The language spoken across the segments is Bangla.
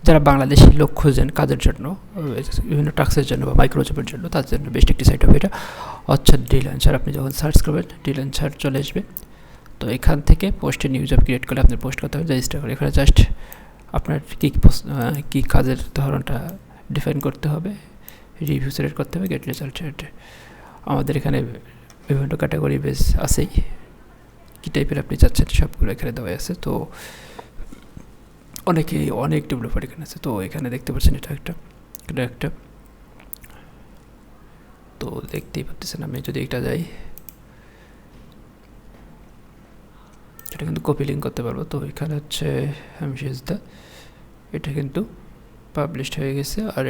যারা বাংলাদেশি লোক খুঁজেন কাজের জন্য, বিভিন্ন টাস্কের জন্য বা মাইক্রোজবের জন্য, তাদের জন্য বেস্ট একটি সাইট হবে এটা। অর্থাৎ ডিলান্সার আপনি যখন সার্চ করবেন ডিলান্সার চলে আসবে। তো এখান থেকে পোস্টে নিউ জব ক্রিয়েট করে আপনি পোস্ট করতে হবে, রেজিস্টার করে। এখানে জাস্ট আপনার কী কাজের ধরনটা ডিফাইন করতে হবে, রিভিউ সিলেক্ট করতে হবে, গেট রেজাল্ট। আমাদের এখানে বিভিন্ন ক্যাটাগরি বেস আছেই, কী টাইপের আপনি চাচ্ছেন সবগুলো এখানে দেওয়া আছে। তো অনেক ডেভেলপার এখানে আছে। তো এখানে দেখতে পাচ্ছেন এটা একটা তো দেখতেই পাচ্ছেন। আমি যদি এটা যাই, এটা কিন্তু কপি লিঙ্ক করতে পারবো। তো এখানে হচ্ছে আমি শেষদা, এটা কিন্তু পাবলিশড হয়ে গেছে। আর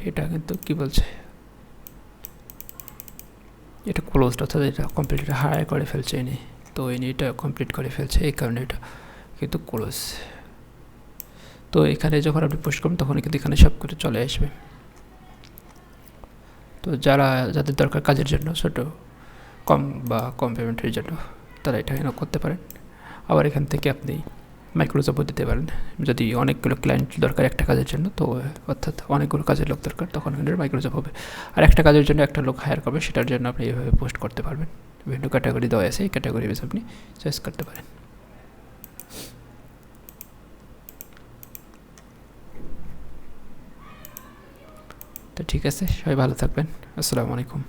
এটা কিন্তু কি বলছে, এটা ক্লোজড, অর্থাৎ এটা কমপ্লিট, এটা হায়ার করে ফেলছে ইনি। তো ইনি এটা কমপ্লিট করে ফেলছে, এই কারণে এটা কিন্তু ক্লোজ। তো এখানে যখন আপনি পোস্ট করবেন তখন কিন্তু এখানে সব কিছু চলে আসবে। তো যাদের দরকার কাজের জন্য কম পেমেন্টের জন্য, তারা এটা এখানে করতে পারেন। আবার এখান থেকে আপনি মাইক্রোজবও দিতে পারেন, যদি অনেকগুলো ক্লায়েন্ট দরকার একটা কাজের জন্য। তো অর্থাৎ অনেকগুলো কাজের লোক দরকার, তখন কিন্তু মাইক্রোজব হবে। আর একটা কাজের জন্য একটা লোক হায়ার করবে, সেটার জন্য আপনি এইভাবে পোস্ট করতে পারবেন। বিভিন্ন ক্যাটাগরি দেওয়া আছে, এই ক্যাটাগরি বেস আপনি চয়েস করতে পারেন। তো ঠিক আছে, সবাই ভালো থাকবেন। আসসালামু আলাইকুম।